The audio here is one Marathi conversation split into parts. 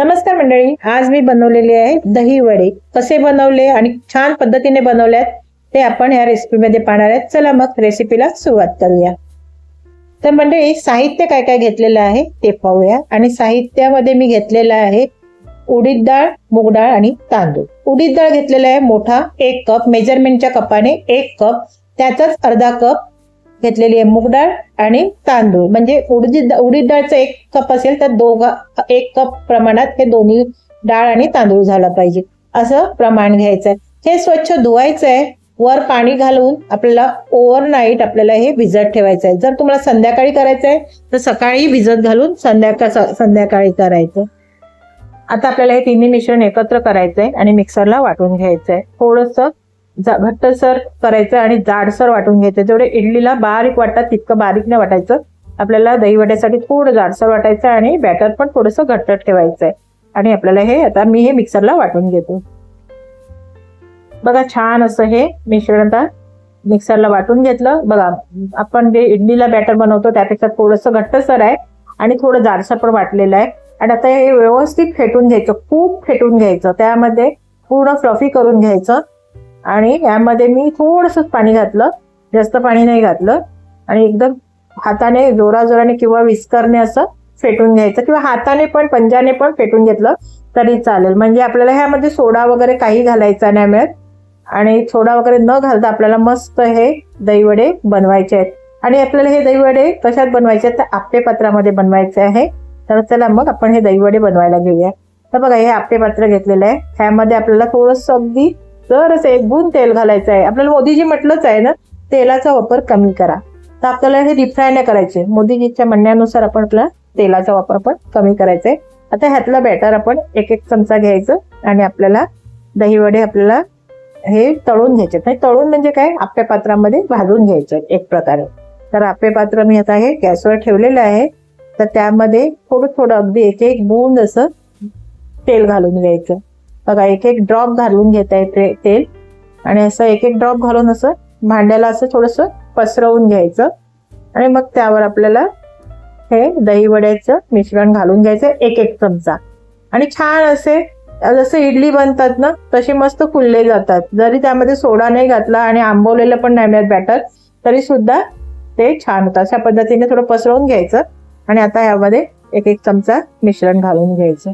नमस्कार मंडळी, आज मी बनवलेले आहे दही वडे. कसे बनवले आणि छान पद्धतीने बनवल्यात ते आपण या रेसिपीमध्ये पाहणार आहेत. चला मग रेसिपीला सुरुवात करूया. तर मंडळी, साहित्य काय काय घेतलेलं आहे ते पाहूया. आणि साहित्यामध्ये मी घेतलेलं आहे उडीद डाळ, मूग डाळ आणि तांदूळ. उडीद डाळ घेतलेला आहे मोठा 1 कप, मेजरमेंटच्या कपाने 1 कप, त्याचाच अर्धा कप घेतलेली आहे मूग डाळ. आणि तांदूळ म्हणजे उडीद डाळचं 1 कप असेल तर 1 कप प्रमाणात हे दोन्ही डाळ आणि तांदूळ झाला पाहिजे, असं प्रमाण घ्यायचं आहे. हे स्वच्छ धुवायचं आहे. वर पाणी घालून आपल्याला ओव्हरनाईट आपल्याला हे भिजत ठेवायचं आहे. जर तुम्हाला संध्याकाळी करायचं आहे तर सकाळी भिजत घालून संध्याकाळी करायचं. आता आपल्याला हे तिन्ही मिश्रण एकत्र करायचं आहे आणि मिक्सरला वाटून घ्यायचं आहे. थोडंसं घट्टसर करायचं आणि जाडसर वाटून घ्यायचं. जेवढे इडलीला बारीक वाटतात तितकं बारीक नाही वाटायचं. आपल्याला दही वड्यासाठी थोडं जाडसर वाटायचं आणि बॅटर पण थोडंसं घट्ट ठेवायचं आहे. आणि आपल्याला हे आता मी हे मिक्सरला वाटून घेतो. बघा, छान असं हे मिश्रण आता मिक्सरला वाटून घेतलं. बघा, आपण जे इडलीला बॅटर बनवतो त्यापेक्षा थोडंसं घट्टसर आहे आणि थोडं जाडसर पण वाटलेलं आहे. आणि आता हे व्यवस्थित फेटून घ्यायचं, खूप फेटून घ्यायचं. त्यामध्ये पूर्ण फ्लफी करून घ्यायचं. आणि यामध्ये मी थोडंसं पाणी घातलं, जास्त पाणी नाही घातलं. आणि एकदम हाताने जोराजोराने किंवा विस्करने असं फेटून घ्यायचं, किंवा हाताने पण पंजाने पण फेटून घेतलं तरी चालेल. म्हणजे आपल्याला ह्यामध्ये सोडा वगैरे काही घालायचा नाही मिळत. आणि सोडा वगैरे न घालता आपल्याला मस्त हे दहीवडे बनवायचे आहेत. आणि आपल्याला हे दहीवडे कशात बनवायचे आहेत तर आप्पे पात्रामध्ये बनवायचे आहे. तर चला मग आपण हे दहीवडे बनवायला घेऊया. तर बघा, हे आप्पे पात्र घेतलेलं आहे. ह्यामध्ये आपल्याला थोडंसं अगदी तर असं 1 बूंद तेल घालायचं आहे. आपल्याला मोदीजी म्हटलंच आहे ना, तेलाचा वापर कमी करा. तर आपल्याला हे डीप फ्राय नाही करायचे. मोदीजीच्या म्हणण्यानुसार आपल्याला तेलाचा वापर पण कमी करायचा आहे. आता ह्यातलं बॅटर आपण 1 चमचा घ्यायचं आणि आपल्याला दहीवडे आपल्याला हे तळून घ्यायचे. नाही तळून म्हणजे काय, आप्पे पात्रामध्ये भाजून घ्यायचं एक प्रकारे. तर आप्पे पात्र मी आता हे गॅसवर ठेवलेलं आहे. तर त्यामध्ये थोडं थोडं अगदी 1 बूंद असं तेल घालून घ्यायचं. बघा, 1 ड्रॉप घालून घेता येते तेल. आणि असं 1 ड्रॉप घालून असं भांड्याला असं थोडंसं पसरवून घ्यायचं. आणि मग त्यावर आपल्याला हे दही वड्याचं मिश्रण घालून घ्यायचं 1 चमचा. आणि छान असे जसं इडली बनतात ना तसे मस्त फुलले जातात. जरी त्यामध्ये सोडा नाही घातला आणि आंबवलेलं पण नाही मिळत बॅटर तरी सुद्धा ते छान होतं. अशा पद्धतीने थोडं पसरवून घ्यायचं. आणि आता यामध्ये 1 चमचा मिश्रण घालून घ्यायचं.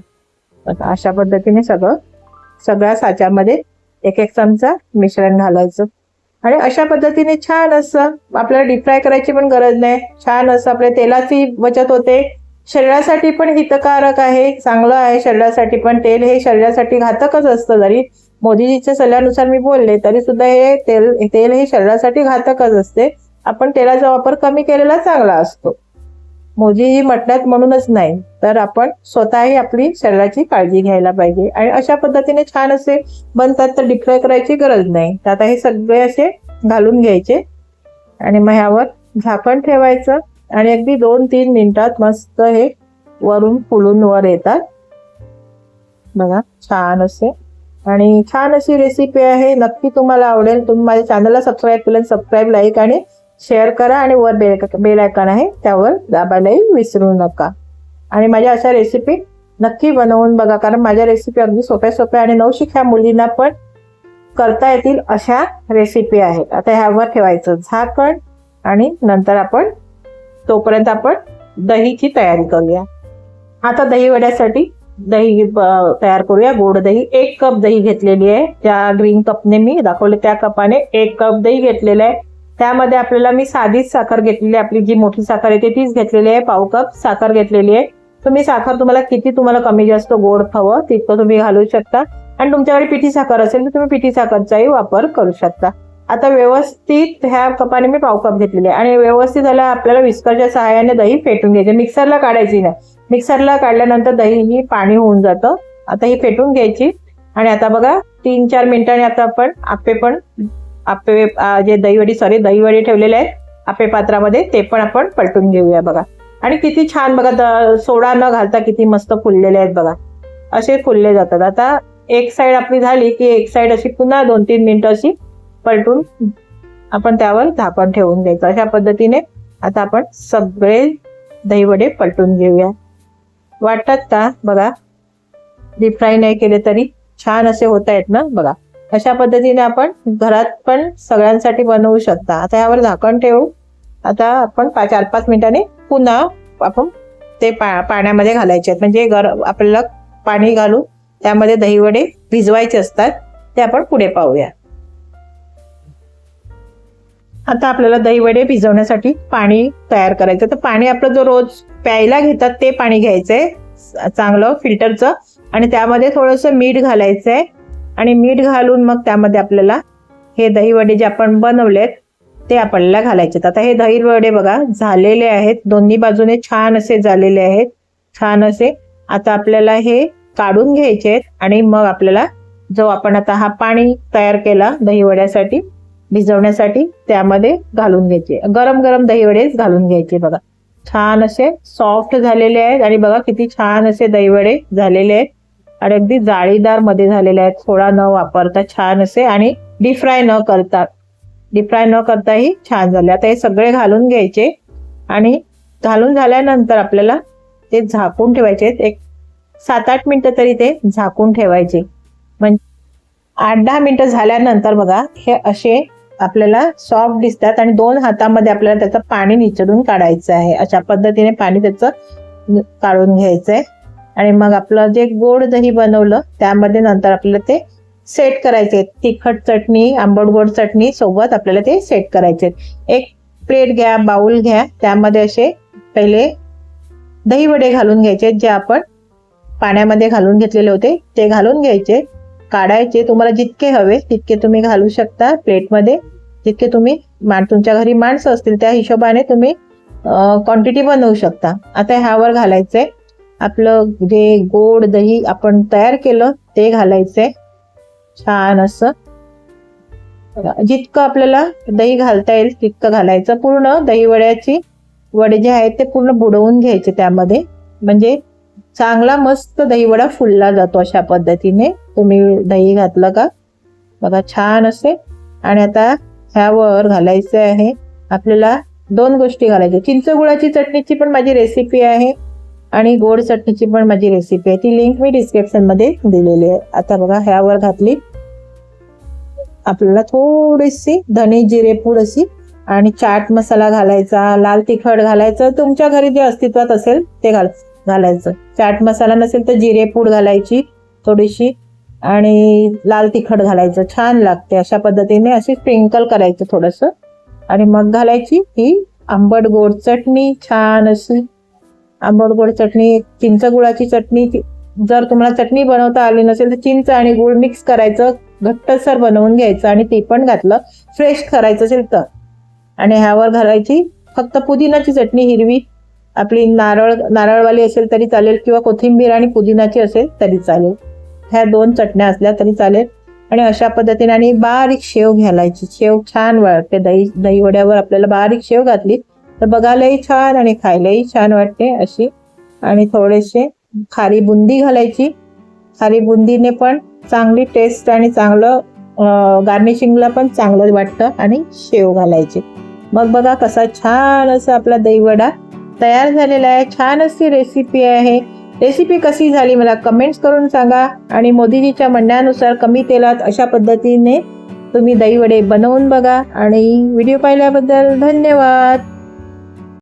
अशा पद्धतीने सगळ्या साच्यामध्ये 1 चमचा मिश्रण घालायचं. आणि अशा पद्धतीने छान असं आपल्याला डीप फ्राय करायची पण गरज नाही. छान असं आपल्या तेलाची बचत होते. शरीरासाठी पण हितकारक आहे, चांगलं आहे शरीरासाठी पण. तेल हे शरीरासाठी घातकच असतं. जरी मोदीजीच्या सल्ल्यानुसार मी बोलले तरी सुद्धा हे तेल हे शरीरासाठी घातकच असते. आपण तेलाचा वापर कमी केलेला चांगला असतो. मोदीजी म्हटल्यात म्हणूनच नाही, तर आपण स्वतःही आपली शरीराची काळजी घ्यायला पाहिजे. आणि अशा पद्धतीने छान असे बनतात, तर डीप फ्राय करायची गरज नाही. तर आता हे सगळे असे घालून घ्यायचे आणि मग ह्यावर झाकण ठेवायचं. आणि अगदी 2-3 मिनिटात मस्त हे वरून फुलून वर येतात. बघा, छान असे. आणि छान अशी रेसिपी आहे, नक्की तुम्हाला आवडेल. तुम्ही माझ्या चॅनलला सबस्क्राईब केलं, सबस्क्राईब, लाईक आणि शेअर करा. आणि वर बेल आयकॉन आहे त्यावर दाबायलाही विसरू नका. आणि माझ्या अशा रेसिपी नक्की बनवून बघा, कारण माझ्या रेसिपी अगदी सोप्या आणि नवशिक्या मुलींना पण करता येतील अशा रेसिपी आहेत. आता ह्यावर ठेवायचं झाकण आणि नंतर तोपर्यंत आपण दहीची तयारी करूया. आता दही वड्यासाठी दही तयार करूया. गोड दही 1 कप दही घेतलेली आहे. त्या ग्रीन कपने मी दाखवले त्या कपाने 1 कप दही घेतलेलं आहे. त्यामध्ये आपल्याला मी साधीच साखर घेतलेली आहे. आपली जी मोठी साखर येते तीच घेतलेली आहे. पाव कप साखर घेतलेली आहे. तुम्ही साखर तुम्हाला कमी जास्त गोड हवं तितकं तुम्ही घालू शकता. आणि तुमच्याकडे पिठी साखर असेल तर तुम्ही पिठी साखरचाही वापर करू शकता. आता व्यवस्थित ह्या कपाने मी पाव कप घेतलेले आहे. आणि व्यवस्थित झालं आपल्याला विस्करच्या सहाय्याने दही फेटून घ्यायचे. मिक्सरला काढायची नाही. मिक्सरला काढल्यानंतर दही ही पाणी होऊन जातं. आता ही फेटून घ्यायची. आणि आता बघा 3-4 मिनिटांनी आता आपण जे दहीवडी ठेवलेले आहेत आप्पे पात्रामध्ये ते पण आपण पलटून घेऊया. बघा, आणि किती छान बघा, सोडा न घालता किती मस्त फुललेले आहेत. बघा, असे फुलले जातात. आता एक साईड आपली झाली की एक साईड अशी पुन्हा 2-3 मिनिटं अशी पलटून आपण त्यावर झाकण ठेवून द्यायचं. अशा पद्धतीने आता आपण सगळे दहीवडे पलटून घेऊया. वाटतात का? बघा, डीप फ्राय नाही केले तरी छान असे होत आहेत ना बघा. अशा पद्धतीने आपण घरात पण सगळ्यांसाठी बनवू शकता. आता यावर झाकण ठेवू. आता आपण 4-5 मिनिटांनी पुन्हा आपण ते पाण्यामध्ये घालायचे आहेत. म्हणजे आपल्याला पाणी घालून त्यामध्ये दहीवडे भिजवायचे असतात. ते आपण पुढे पाहूया. आता आपल्याला दहीवडे भिजवण्यासाठी पाणी तयार करायचं. तर पाणी आपलं जो रोज प्यायला घेतात ते पाणी घ्यायचंय चांगलं फिल्टरचं, आणि त्यामध्ये थोडंसं मीठ घालायचंय. आणि मीठ घालून मग त्यामध्ये आपल्याला हे दहीवडे जे आपण बनवलेत ते आपल्याला घालायचे. आता हे दहीवडे बघा झालेले आहेत, दोन्ही बाजूने छान असे झालेले आहेत, छान असे. आता आपल्याला हे काढून घ्यायचे आहेत आणि मग आपल्याला जो आपण आता हा पाणी तयार केला दहीवड्यासाठी भिजवण्यासाठी त्यामध्ये घालून घ्यायचे. गरम गरम दहीवडेच घालून घ्यायचे. बघा छान असे सॉफ्ट झालेले आहेत आणि बघा किती छान असे दहीवडे झालेले आहेत आणि अगदी जाळीदार मध्ये झालेले आहेत. सोडा न वापरता छान असे आणि डीप फ्राय न करताही छान झाले. आता हे सगळे घालून घ्यायचे आणि घालून झाल्यानंतर आपल्याला ते झाकून ठेवायचे. एक 7-8 मिनिटं तरी ते झाकून ठेवायचे. म्हणजे 8-10 मिनिटं झाल्यानंतर बघा हे असे आपल्याला सॉफ्ट दिसतात आणि 2 हातामध्ये आपल्याला त्याचं पाणी निचडून काढायचं आहे. अशा पद्धतीने पाणी त्याचं काढून घ्यायचंय आणि मग आपलं जे गोड दही बनवलं त्यामध्ये नंतर आपल्याला ते सेट करायचे. तिखट चटणी, आंबट गोड चटणी सोबत आपल्याला ते सेट करायचे. एक प्लेट घ्या, बाउल घ्या, त्यामध्ये असे पहिले दहीवडे घालून घ्यायचे जे आपण पाण्यामध्ये घालून घेतलेले होते ते घालून घ्यायचे, काढायचे. तुम्हाला जितके हवे तितके तुम्ही घालू शकता प्लेटमध्ये. जितके तुम्ही तुमच्या घरी माणसं असतील त्या हिशोबाने तुम्ही क्वांटिटी बनवू शकता. आता ह्यावर घालायचंय आपलं जे गोड दही आपण तयार केलं ते घालायचंय छान असं. जितकं आपल्याला दही घालता येईल तितकं घालायचं. पूर्ण दहीवड्याची वडे जे आहेत ते पूर्ण बुडवून घ्यायचे त्यामध्ये, म्हणजे चांगला मस्त दहीवडा फुलला जातो. अशा पद्धतीने तुम्ही दही घातलं का बघा छान असे. आणि आता ह्यावर घालायचं आहे आपल्याला 2 गोष्टी घालायच्या. चिंचगुळाची चटणीची पण माझी रेसिपी आहे आणि गोड चटणीची पण माझी रेसिपी आहे, ती लिंक मी डिस्क्रिप्शन मध्ये दिलेली आहे. आता बघा ह्यावर घातली आपल्याला थोडीशी धने जिरे पूड अशी आणि चाट मसाला घालायचा, लाल तिखट घालायचं, तुमच्या घरी जे अस्तित्वात असेल ते घालायचं. चाट मसाला नसेल तर जिरे पूड घालायची थोडीशी आणि लाल तिखट घालायचं, छान लागते. अशा पद्धतीने अशी स्प्रिंकल करायचं थोडंसं आणि मग घालायची ही आंबट गोड चटणी, छान अशी आंबट गोड चटणी, चिंच गुळाची चटणी. जर तुम्हाला चटणी बनवता आली नसेल तर चिंच आणि गुळ मिक्स करायचं, घट्टसर बनवून घ्यायचं आणि ते पण घातलं, फ्रेश करायचं असेल तर. आणि ह्यावर घालायची फक्त पुदिनाची चटणी, हिरवी आपली नारळवाली असेल तरी चालेल किंवा कोथिंबीर आणि पुदिनाची असेल तरी चालेल. ह्या 2 चटण्या असल्या तरी चालेल. आणि अशा पद्धतीने आणि बारीक शेव घालायची. शेव छान वाटते दही वड्यावर. आपल्याला बारीक शेव घातली तर बघायलाही छान आणि खायलाही छान वाटते अशी. आणि थोडेसे खारी बुंदी घालायची. खारी बुंदीने पण चांगली टेस्ट आणि चांगलं गार्निशिंगला पण चांगलं वाटतं. आणि शेव घालायची. मग बघा कसा छान असा आपला दहीवडा तयार झालेला आहे. छान अशी रेसिपी आहे. रेसिपी कशी झाली मला कमेंट्स करून सांगा. आणि मोदीजीच्या म्हणण्यानुसार कमी तेलात अशा पद्धतीने तुम्ही दहीवडे बनवून बघा. आणि व्हिडिओ पाहिल्याबद्दल धन्यवाद.